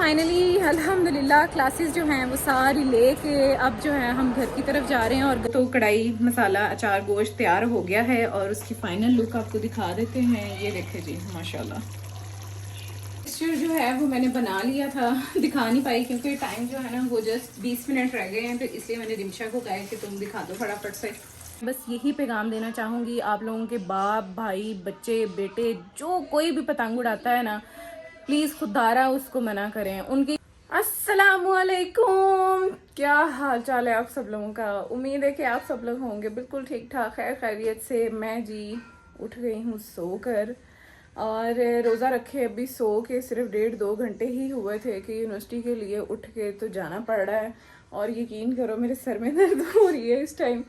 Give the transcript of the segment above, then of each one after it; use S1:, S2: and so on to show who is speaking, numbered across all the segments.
S1: Finally अल्हम्दुलिल्लाह classes जो हैं वो सारी लेके अब जो है हम घर की तरफ जा रहे हैं। और तो कढ़ाई मसाला अचार गोश्त तैयार हो गया है और उसकी फाइनल लुक आपको दिखा देते हैं। ये देखे जी माशाल्लाह। मिक्सचर जो है वो मैंने बना लिया था, दिखा नहीं पाई क्योंकि टाइम जो है ना वो जस्ट 20 मिनट रह गए हैं, तो इसलिए मैंने रिमशा को कहा कि तुम दिखा दो फटाफट से। बस यही पैगाम देना चाहूँगी आप लोगों के बाप भाई बच्चे बेटे जो कोई भी पतंग उड़ाता है ना, प्लीज़ खुदारा उसको मना करें। उनकी अस्सलामुअलैकुम, क्या हाल चाल है आप सब लोगों का। उम्मीद है कि आप सब लोग होंगे बिल्कुल ठीक ठाक खैर खैरियत से। मैं जी उठ गई हूँ सोकर और रोज़ा रखे अभी सो के सिर्फ 1.5-2 घंटे ही हुए थे कि यूनिवर्सिटी के लिए उठ के तो जाना पड़ रहा है। और यकीन करो मेरे सर में दर्द हो रही है इस टाइम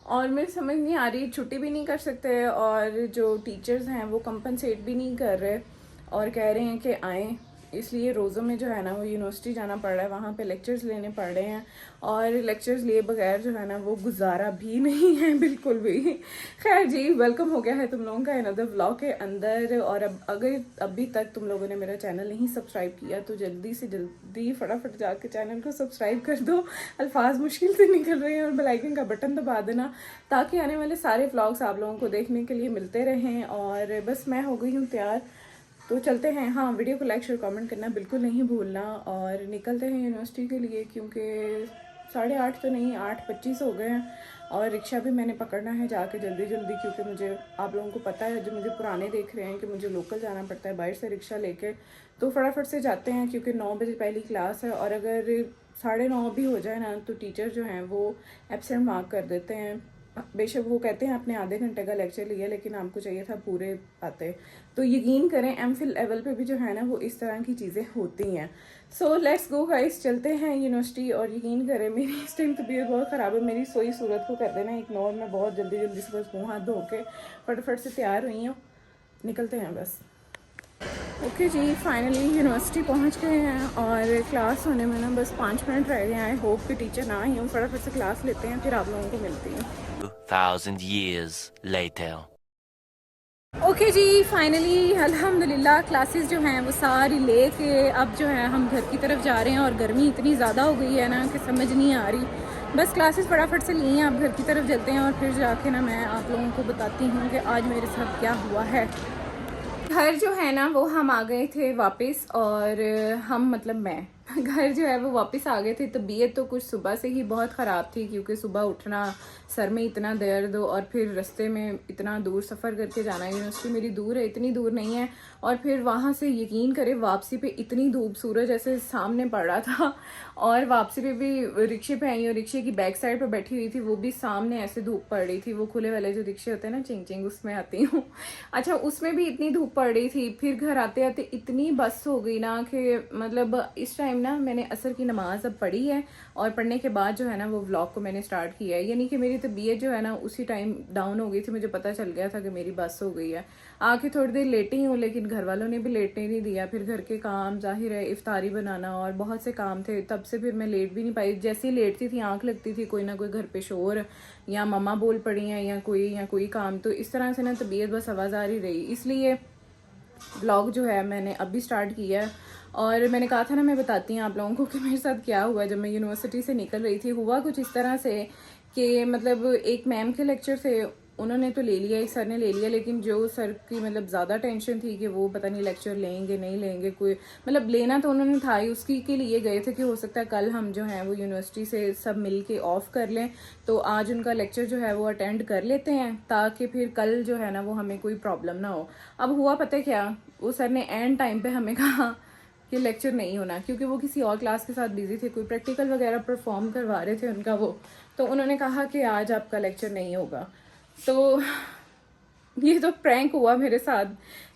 S1: और मेरी समझ नहीं आ रही, छुट्टी भी नहीं कर सकते और जो टीचर्स हैं वो कंपनसेट भी नहीं कर रहे और कह रहे हैं कि आएँ, इसलिए रोज़ों में जो है ना वो यूनिवर्सिटी जाना पड़ रहा है, वहाँ पे लेक्चर्स लेने पड़ रहे हैं और लेक्चर्स लिए बगैर जो है ना वो गुजारा भी नहीं है बिल्कुल भी। खैर जी, वेलकम हो गया है तुम लोगों का अनदर व्लॉग के अंदर। और अब अगर अभी तक तुम लोगों ने मेरा चैनल नहीं सब्सक्राइब किया तो जल्दी से जल्दी फटाफट जाके चैनल को सब्सक्राइब कर दो। अल्फाज मुश्किल से निकल रहे हैं। और बेल आइकन का बटन दबा देना ताकि आने वाले सारे व्लॉग्स आप लोगों को देखने के लिए मिलते रहें। और बस मैं हो गई हूँ तैयार, तो चलते हैं। हाँ, वीडियो को लाइक शेयर कमेंट करना बिल्कुल नहीं भूलना और निकलते हैं यूनिवर्सिटी के लिए क्योंकि 8:30 तो नहीं 8:25 हो गए हैं। और रिक्शा भी मैंने पकड़ना है जाके जल्दी जल्दी क्योंकि मुझे आप लोगों को पता है, जो मुझे पुराने देख रहे हैं, कि मुझे लोकल जाना पड़ता है बाहर से रिक्शा लेके। तो फटाफट से जाते हैं क्योंकि 9 बजे पहली क्लास है और अगर 9:30 भी हो जाए ना तो टीचर जो हैं वो एब्सेंट मार्क कर देते हैं। बेशक वो कहते हैं आपने आधे घंटे का लेक्चर लिया लेकिन आपको चाहिए था पूरे आते। तो यकीन करें एमफिल लेवल पे भी जो है ना वो इस तरह की चीज़ें होती हैं। सो लेट्स गो गाइस, चलते हैं यूनिवर्सिटी। और यकीन करें मेरी इस टाइम तबीयत बहुत ख़राब है, मेरी सोई सूरत को कर देना इग्नोर। मैं बहुत जल्दी जल्दी से बस मुँह हाथ धो के फटाफट से तैयार हुई हूँ, निकलते हैं बस। ओके जी, फाइनली यूनिवर्सिटी पहुंच गए हैं और क्लास होने में ना बस 5 मिनट रह गए हैं। आई होप कि टीचर ना आई हूँ, फटाफट से क्लास लेते हैं फिर आप लोगों को मिलती हूँ।
S2: 2000 years later.
S1: ओके जी, फाइनली अल्हम्दुलिल्लाह क्लासेस जो हैं वो सारी लेके अब जो है हम घर की तरफ जा रहे हैं। और गर्मी इतनी ज़्यादा हो गई है ना कि समझ नहीं आ रही। बस क्लासेस फटाफट से लिए हैं, अब घर की तरफ चलते हैं और फिर जाके ना मैं आप लोगों को बताती हूँ कि आज मेरे साथ क्या हुआ है। घर जो है ना वो हम आ गए थे वापस और हम मतलब मैं घर जो है वो वापस आ गए थे। तबीयत तो कुछ सुबह से ही बहुत ख़राब थी क्योंकि सुबह उठना, सर में इतना दर्द और फिर रास्ते में इतना दूर सफ़र करके जाना। यूनिवर्सिटी मेरी दूर है, इतनी दूर नहीं है। और फिर वहाँ से यकीन करें वापसी पे इतनी धूप, सूरज ऐसे सामने पड़ रहा था और वापसी पे भी रिक्शे पे आई और रिक्शे की बैक साइड पे बैठी हुई थी, वो भी सामने ऐसे धूप पड़ रही थी। वो खुले वाले जो रिक्शे होते हैं ना, चिंग चिंग, उसमें आती हूँ। अच्छा, उसमें भी इतनी धूप पड़ रही थी। फिर घर आते आते इतनी बस हो गई ना कि मतलब इस टाइम ना मैंने असर की नमाज अब पढ़ी है और पढ़ने के बाद जो है ना वो व्लॉग को मैंने स्टार्ट किया है। यानी कि मेरी तबीयत जो है ना उसी टाइम डाउन हो गई थी, मुझे पता चल गया था कि मेरी बस हो गई है। आके थोड़ी देर लेटी हूँ लेकिन घर वालों ने भी लेटने नहीं दिया। फिर घर के काम, जाहिर है इफ्तारी बनाना और बहुत से काम थे, तब से फिर मैं लेट भी नहीं पाई। जैसे ही लेटती थी आंख लगती थी कोई ना कोई घर पे शोर या मम्मा बोल पड़ी हैं या कोई काम। तो इस तरह से ना तबीयत बस आवाज़ आ रही रही, इसलिए ब्लॉग जो है मैंने अभी स्टार्ट किया है। और मैंने कहा था ना मैं बताती हूँ आप लोगों को कि मेरे साथ क्या हुआ जब मैं यूनिवर्सिटी से निकल रही थी। हुआ कुछ इस तरह से कि मतलब एक मैम के लेक्चर थे, उन्होंने तो ले लिया, एक सर ने ले लिया, लेकिन जो सर की मतलब ज़्यादा टेंशन थी कि वो पता नहीं लेक्चर लेंगे नहीं लेंगे, कोई मतलब लेना तो उन्होंने था ही, उसकी के लिए गए थे कि हो सकता है कल हम जो हैं वो यूनिवर्सिटी से सब मिल के ऑफ कर लें, तो आज उनका लेक्चर जो है वो अटेंड कर लेते हैं ताकि फिर कल जो है ना वो हमें कोई प्रॉब्लम ना हो। अब हुआ पता है क्या, वो सर ने एंड टाइम पे हमें कहा कि लेक्चर नहीं होना क्योंकि वो किसी और क्लास के साथ बिजी थे, कोई प्रैक्टिकल वगैरह परफॉर्म करवा रहे थे उनका वो। तो उन्होंने कहा कि आज आपका लेक्चर नहीं होगा। तो ये तो प्रैंक हुआ मेरे साथ,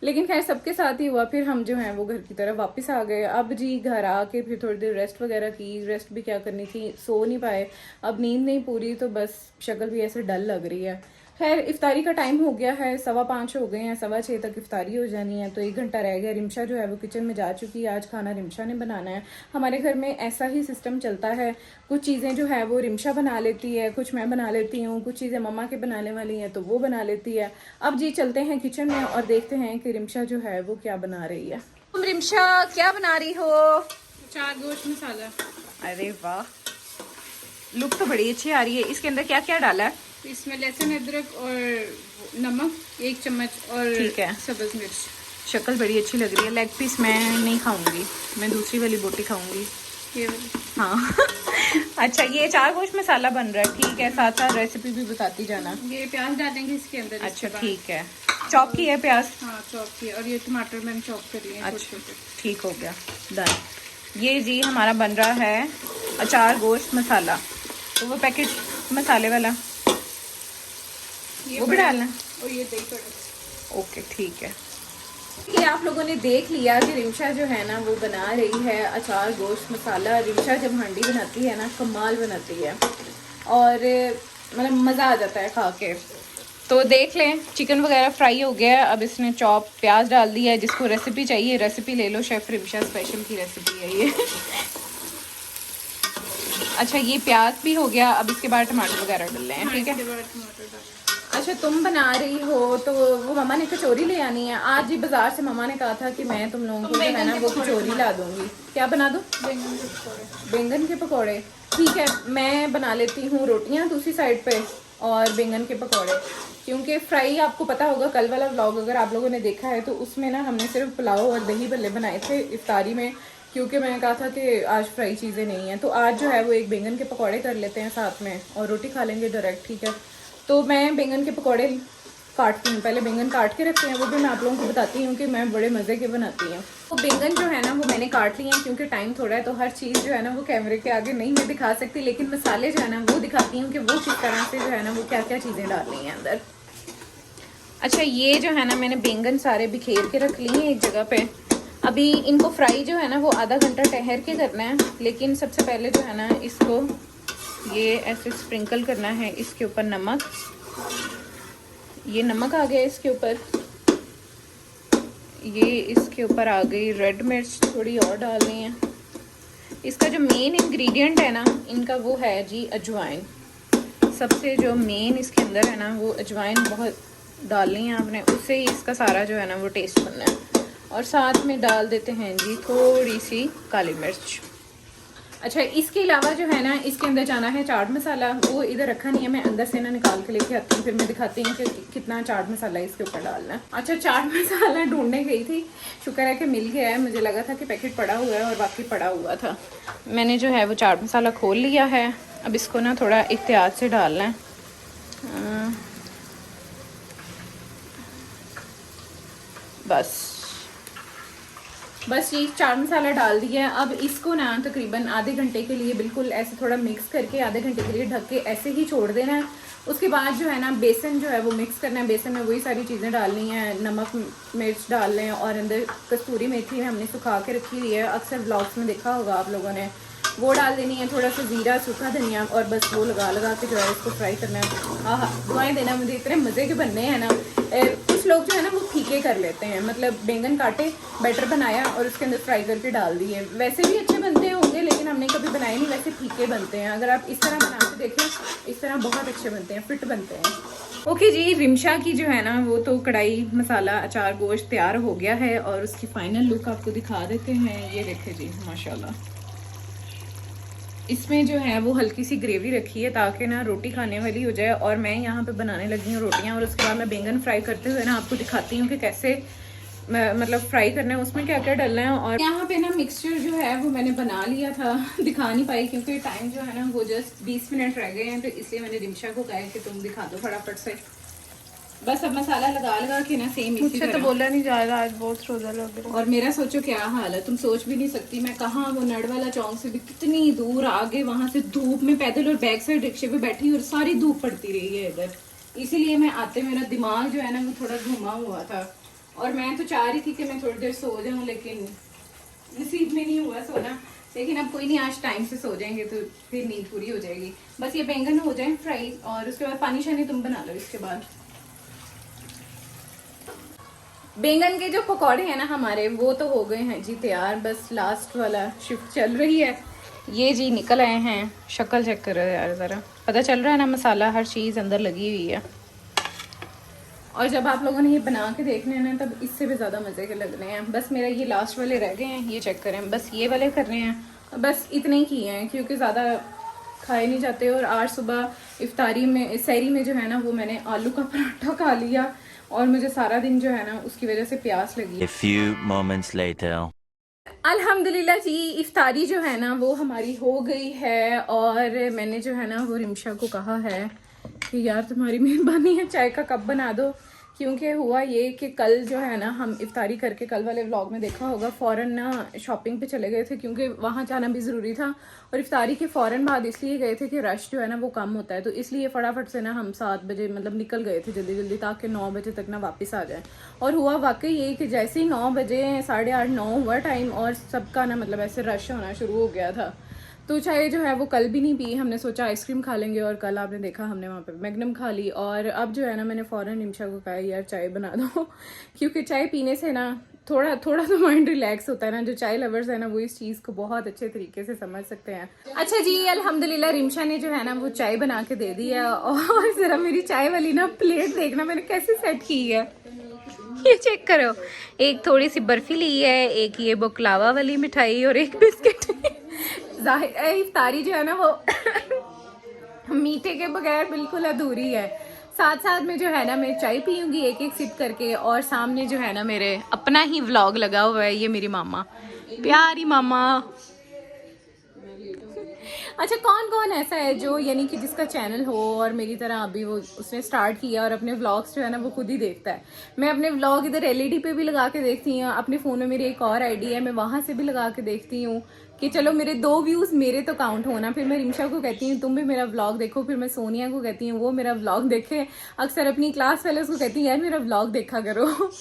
S1: लेकिन खैर सबके साथ ही हुआ। फिर हम जो हैं वो घर की तरफ वापस आ गए। अब जी घर आके फिर थोड़ी देर रेस्ट वगैरह की, रेस्ट भी क्या करनी थी, सो नहीं पाए, अब नींद नहीं पूरी, तो बस शक्ल भी ऐसे डल लग रही है। खैर इफ्तारी का टाइम हो गया है, 5:15 हो गए हैं, 6:15 तक इफ्तारी हो जानी है, तो 1 घंटा रह गया। रिमशा जो है वो किचन में जा चुकी है, आज खाना रिमशा ने बनाना है। हमारे घर में ऐसा ही सिस्टम चलता है, कुछ चीज़ें जो है वो रिमशा बना लेती है, कुछ मैं बना लेती हूँ, कुछ चीज़ें मम्मा के बनाने वाली हैं तो वो बना लेती है। अब जी चलते हैं किचन में और देखते हैं कि रिमशा जो है वो क्या बना रही है। तुम रिमशा क्या बना रही हो? चार गोश्त मसाला।
S3: अरे वाह, लुक तो बड़ी अच्छी आ रही है। इसके अंदर क्या क्या डाला है?
S1: इसमें लहसुन अदरक और नमक 1 चम्मच और
S3: ठीक है,
S1: सब्ज़ मिर्च।
S3: शक्ल बड़ी अच्छी लग रही है। लेग पीस मैं नहीं खाऊंगी, मैं दूसरी वाली बोटी खाऊंगी।
S1: ये वाली।
S3: हाँ अच्छा, ये चार गोश्त मसाला बन रहा है, ठीक है। साथ साथ रेसिपी भी बताती जाना।
S1: ये प्याज डालेंगे इसके अंदर।
S3: अच्छा ठीक है, चॉप की है प्याज?
S1: हाँ चॉप की, और ये टमाटर मैंने चॉप कर लिए हैं
S3: अच्छा
S1: छोटे।
S3: ठीक हो गया, डन। ये जी हमारा बन रहा है अचार गोश्त मसाला। तो वो पैकेट मसाले वाला वो भी डालना है?
S1: और ये दही पड़ा।
S3: ओके ठीक है। ये आप लोगों ने देख लिया कि रिमशा जो है ना वो बना रही है अचार गोश्त मसाला। रिमशा जब हांडी बनाती है ना कमाल बनाती है, और मतलब मज़ा आ जाता है खा के। तो देख लें, चिकन वगैरह फ्राई हो गया है। अब इसने चॉप प्याज डाल दिया है। जिसको रेसिपी चाहिए रेसिपी ले लो, शेफ़ रिमशा स्पेशल की रेसिपी है ये अच्छा, ये प्याज भी हो गया। अब इसके बाद टमाटर वगैरह डाल लें, ठीक है। अच्छा, तुम बना रही हो तो वो मम्मा ने कचौरी ले आनी है आज ही बाजार से। मम्मा ने कहा था कि मैं तुम लोगों को जो है ना वो कचौरी ला दूंगी। क्या बना दूँ?
S1: बैंगन के पकौड़े।
S3: बैंगन के पकौड़े, ठीक है। मैं बना लेती हूँ रोटियाँ दूसरी साइड पे, और बैंगन के पकौड़े। क्योंकि फ्राई आपको पता होगा, कल वाला व्लॉग अगर आप लोगों ने देखा है तो उसमें ना हमने सिर्फ पुलाव और दही भल्ले बनाए थे इफ्तारी में, क्योंकि मैंने कहा था कि आज फ्राई चीज़ें नहीं हैं। तो आज जो है वो एक बैंगन के पकौड़े कर लेते हैं साथ में, और रोटी खा लेंगे डायरेक्ट, ठीक है। तो मैं बैंगन के पकौड़े काटती हूँ। पहले बैंगन काट के रखते हैं, वो भी मैं आप लोगों को बताती हूँ कि मैं बड़े मज़े के बनाती हूँ। तो बैंगन जो है ना वो मैंने काट लिए हैं, क्योंकि टाइम थोड़ा है तो हर चीज़ जो है ना वो कैमरे के आगे नहीं मैं दिखा सकती, लेकिन मसाले जो है ना वो दिखाती हूँ कि वो किस तरह से जो है ना वो क्या क्या चीज़ें डालनी है अंदर। अच्छा, ये जो है ना मैंने बैंगन सारे बिखेर के रख लिए हैं एक जगह पे। अभी इनको फ्राई जो है ना वो आधा घंटा ठहर के करना है, लेकिन सबसे पहले जो है ना इसको ये ऐसे स्प्रिंकल करना है इसके ऊपर नमक। ये नमक आ गया इसके ऊपर। ये इसके ऊपर आ गई रेड मिर्च, थोड़ी और डालनी है। इसका जो मेन इंग्रेडिएंट है ना इनका वो है जी अजवाइन। सबसे जो मेन इसके अंदर है ना वो अजवाइन बहुत डालनी है आपने, उससे ही इसका सारा जो है ना वो टेस्ट बनना है। और साथ में डाल देते हैं जी थोड़ी सी काली मिर्च। अच्छा, इसके अलावा जो है ना इसके अंदर जाना है चाट मसाला। वो इधर रखा नहीं है, मैं अंदर से ना निकाल के लेके आती हूँ, फिर मैं दिखाती हूँ कि कितना चाट मसाला इसके ऊपर डालना है। अच्छा, चाट मसाला ढूंढने गई थी, शुक्र है कि मिल गया है। मुझे लगा था कि पैकेट पड़ा हुआ है और बाकी पड़ा हुआ था। मैंने जो है वो चाट मसाला खोल लिया है। अब इसको ना थोड़ा एहतियात से डालना है। बस ये चाट मसाला डाल दिया है। अब इसको ना तकरीबन आधे घंटे के लिए बिल्कुल ऐसे थोड़ा मिक्स करके आधे घंटे के लिए ढक के ऐसे ही छोड़ देना है। उसके बाद जो है ना बेसन जो है वो मिक्स करना है। बेसन में वही सारी चीज़ें डालनी है, नमक मिर्च डाल लें, और अंदर कस्तूरी मेथी हमने सुखा के रखी हुई है, अक्सर ब्लॉग्स में देखा होगा आप लोगों ने, वो डाल देनी है। थोड़ा सा ज़ीरा, सूखा धनिया, और बस वो लगा के जो है इसको फ्राई करना है। हाँ, दुआएं देना मुझे, इतने मज़े के बनने हैं ना। कुछ लोग जो है ना वो फीके कर लेते हैं, मतलब बैंगन काटे, बैटर बनाया और उसके अंदर फ्राई करके डाल दिए। वैसे भी अच्छे बनते होंगे, लेकिन हमने कभी बनाए नहीं, वैसे फीके बनते हैं। अगर आप इस तरह बना के देखें, इस तरह बहुत अच्छे बनते हैं, फिट बनते हैं। ओके जी, रिमशा की जो है ना वो तो कढ़ाई मसाला अचार गोश्त तैयार हो गया है, और उसकी फाइनल लुक आपको दिखा देते हैं। ये देखे जी, माशाल्लाह। इसमें जो है वो हल्की सी ग्रेवी रखी है ताकि ना रोटी खाने वाली हो जाए, और मैं यहाँ पे बनाने लगी हूँ रोटियाँ। और उसके बाद मैं बैंगन फ्राई करते हुए ना आपको दिखाती हूँ कि कैसे मतलब फ्राई करना है, उसमें क्या क्या डालना है। और यहाँ पे ना मिक्सचर जो है वो मैंने बना लिया था, दिखा नहीं पाई क्योंकि टाइम जो है ना वो जस्ट 20 मिनट रह गए हैं, तो इसलिए मैंने रिमशा को कहा कि तुम दिखा दो फटाफट से। बस अब मसाला लगा के ना सेम इसी तरह।
S1: तो बोला नहीं जा रहा, आज बहुत रोजा लग रहा है।
S3: और मेरा सोचो क्या हाल है, तुम सोच भी नहीं सकती मैं कहाँ, वो नड़वाला चौक से भी कितनी दूर आगे, वहां से धूप में पैदल और बैक साइड रिक्शे पे बैठी, और सारी धूप पड़ती रही है इधर। इसीलिए मैं आते मेरा दिमाग जो है ना वो थोड़ा घुमा हुआ था, और मैं तो चाह रही थी कि मैं थोड़ी देर सो जाऊं, लेकिन नसीब में नहीं हुआ सोना। लेकिन अब कोई नहीं, आज टाइम से सो जाएंगे तो फिर नींद पूरी हो जाएगी। बस ये बैंगन हो जाए फ्राई, और उसके बाद पानी शानी तुम बना लो। इसके बाद बैंगन के जो पकौड़े हैं ना हमारे, वो तो हो गए हैं जी तैयार। बस लास्ट वाला शिफ्ट चल रही है। ये जी निकल आए हैं, शक्ल चेक करो यार ज़रा, पता चल रहा है ना मसाला हर चीज़ अंदर लगी हुई है। और जब आप लोगों ने ये बना के देखने हैं ना तब इससे भी ज़्यादा मज़े के लगने हैं। बस मेरा ये लास्ट वाले रह गए हैं, ये चेक करें, बस ये वाले कर रहे हैं, बस इतने ही किए हैं क्योंकि ज़्यादा खाए नहीं जाते। और आज सुबह इफ्तारी में सहरी में जो है ना वो मैंने आलू का पराठा खा लिया और मुझे सारा दिन जो है ना उसकी वजह से प्यास लगी।
S2: A few moments later.
S3: अल्हम्दुलिल्लाह जी, इफ्तारी जो है ना वो हमारी हो गई है और मैंने जो है ना वो रिमशा को कहा है कि यार तुम्हारी मेहरबानी है चाय का कप बना दो, क्योंकि हुआ ये कि कल जो है ना हम इफ्तारी करके, कल वाले व्लॉग में देखा होगा, फ़ौरन ना शॉपिंग पे चले गए थे क्योंकि वहाँ जाना भी ज़रूरी था। और इफ्तारी के फ़ौरन बाद इसलिए गए थे कि रश जो है ना वो कम होता है, तो इसलिए फटाफट से ना हम 7 बजे मतलब निकल गए थे जल्दी जल्दी, ताकि 9 बजे तक ना वापस आ जाए। और हुआ वाकई ये कि जैसे ही 9 बजे 8:30 9 हुआ टाइम और सबका ना मतलब ऐसे रश होना शुरू हो गया था। तो चाय जो है वो कल भी नहीं पी, हमने सोचा आइसक्रीम खा लेंगे और कल आपने देखा हमने वहाँ पे मैग्नम खा ली। और अब जो है ना मैंने फ़ौरन निमशा को कहा यार चाय बना दो क्योंकि चाय पीने से ना थोड़ा थोड़ा तो माइंड रिलैक्स होता है ना। जो चाय लवर्स है ना वो इस चीज़ को बहुत अच्छे तरीके से समझ सकते हैं। अच्छा जी, अल्हम्दुलिल्लाह रिमशा ने जो है ना वो चाय बना के दे दी है। और ज़रा मेरी चाय वाली ना प्लेट देखना मैंने कैसे सेट की है, ये चेक करो। एक थोड़ी सी बर्फी ली है, एक ये बकलावा वाली मिठाई और एक बिस्किट। जाहिर है इफ्तारी जो है ना वो मीठे के बगैर बिल्कुल अधूरी है। साथ साथ में जो है ना मैं चाय पीऊंगी एक एक सिप करके, और सामने जो है ना मेरे अपना ही व्लॉग लगा हुआ है, ये मेरी मामा, प्यारी मामा। अच्छा, कौन कौन ऐसा है जो यानी कि जिसका चैनल हो और मेरी तरह अभी वो उसने स्टार्ट किया और अपने व्लॉग्स जो है ना वो खुद ही देखता है। मैं अपने व्लॉग इधर एलईडी पे भी लगा के देखती हूँ, अपने फ़ोन में मेरी एक और आईडी है, मैं वहाँ से भी लगा के देखती हूँ कि चलो मेरे 2 व्यूज़ मेरे तो काउंट होना। फिर मैं रिमशा को कहती हूँ तुम भी मेरा व्लॉग देखो, फिर मैं सोनिया को कहती हूँ वो मेरा व्लॉग देखे, अक्सर अपनी क्लास वाले उसको कहती हूँ यार मेरा व्लॉग देखा करो।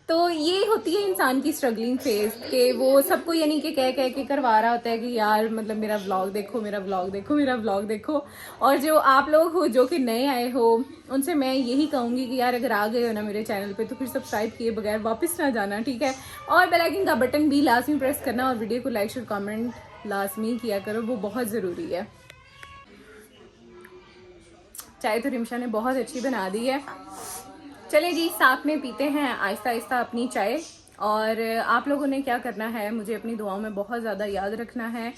S3: तो ये होती है इंसान की स्ट्रगलिंग फेज के वो सबको यानी कि कह कह के करवा रहा होता है कि यार मतलब मेरा व्लॉग देखो, मेरा व्लॉग देखो, मेरा व्लॉग देखो। और जो आप लोग हो जो कि नए आए हो उनसे मैं यही कहूँगी कि यार अगर आ गए हो ना मेरे चैनल पे तो फिर सब्सक्राइब किए बगैर वापस ना जाना, ठीक है। और बेल आइकन का बटन भी लाजमी प्रेस करना और वीडियो को लाइक शेयर कमेंट लाजमी किया करो, वो बहुत ज़रूरी है। चाय तो रिमशा ने बहुत अच्छी बना दी है। चले जी, साथ में पीते हैं आहिस्ता आहिस्ता अपनी चाय। और आप लोगों ने क्या करना है, मुझे अपनी दुआओं में बहुत ज़्यादा याद रखना है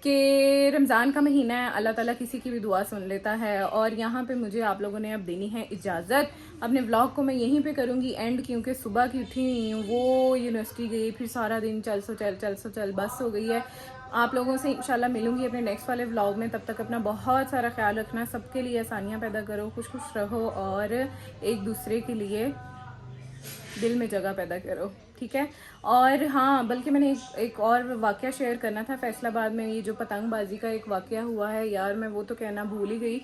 S3: कि रमज़ान का महीना है, अल्लाह ताला किसी की भी दुआ सुन लेता है। और यहाँ पे मुझे आप लोगों ने अब देनी है इजाज़त। अपने व्लॉग को मैं यहीं पे करूँगी एंड, क्योंकि सुबह की उठी हुई हूँ, वो यूनिवर्सिटी गई, फिर सारा दिन चल सो चल बस हो गई है। आप लोगों से इंशाल्लाह मिलूंगी अपने नेक्स्ट वाले व्लॉग में। तब तक अपना बहुत सारा ख्याल रखना, सबके लिए आसानियाँ पैदा करो, खुश खुश रहो और एक दूसरे के लिए दिल में जगह पैदा करो, ठीक है। और हाँ, बल्कि मैंने एक और वाक़या शेयर करना था। फैसलाबाद में ये जो पतंगबाजी का एक वाक़या हुआ है यार, मैं वो तो कहना भूल ही गई।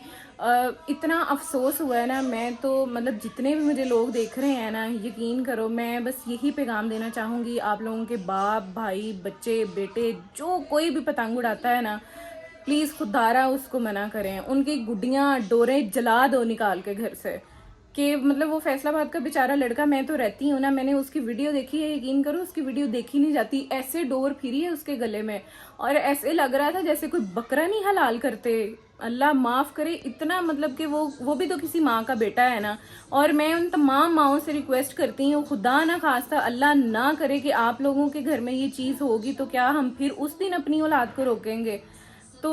S3: इतना अफसोस हुआ है ना, मैं तो मतलब जितने भी मुझे लोग देख रहे हैं ना, यकीन करो मैं बस यही पैगाम देना चाहूँगी आप लोगों के बाप भाई बच्चे बेटे जो कोई भी पतंग उड़ाता है ना, प्लीज़ खुदारा उसको मना करें, उनकी गुड्डियाँ डोरें जला दो निकाल के घर से। कि मतलब वो फैसलाबाद का बेचारा लड़का, मैं तो रहती हूँ ना, मैंने उसकी वीडियो देखी है, यकीन करो उसकी वीडियो देखी नहीं जाती, ऐसे डोर फिरी है उसके गले में और ऐसे लग रहा था जैसे कोई बकरा नहीं हलाल करते। अल्लाह माफ़ करे, इतना मतलब कि वो भी तो किसी माँ का बेटा है ना। और मैं उन तमाम माँओं से रिक्वेस्ट करती हूँ, खुदा ना खास्ता अल्लाह ना करे कि आप लोगों के घर में ये चीज़ होगी तो क्या हम फिर उस दिन अपनी औलाद को रोकेंगे। तो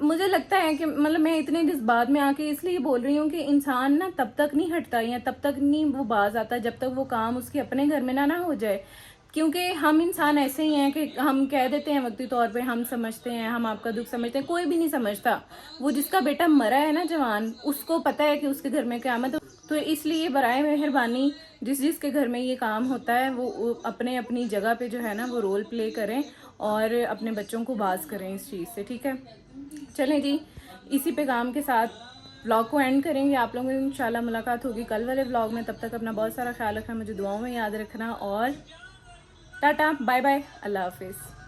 S3: मुझे लगता है कि मतलब मैं इतने जज्बात में आके इसलिए बोल रही हूँ कि इंसान ना तब तक नहीं हटता या तब तक नहीं वो बाज आता जब तक वो काम उसके अपने घर में ना हो जाए। क्योंकि हम इंसान ऐसे ही हैं कि हम कह देते हैं वक्ती तौर पे, हम समझते हैं, हम आपका दुख समझते हैं, कोई भी नहीं समझता। वो जिसका बेटा मरा है ना जवान, उसको पता है कि उसके घर में क़यामत। तो इसलिए बराए मेहरबानी जिसके घर में ये काम होता है वो अपने अपनी जगह पे जो है ना वो रोल प्ले करें और अपने बच्चों को बाज करें इस चीज़ से, ठीक है। चलें जी, इसी पैगाम के साथ व्लॉग को एंड करेंगे। आप लोगों से इंशाल्लाह मुलाकात होगी कल वाले व्लॉग में। तब तक अपना बहुत सारा ख्याल रखना, मुझे दुआओं में याद रखना और टाटा बाय बाय, अल्लाह हाफिज़।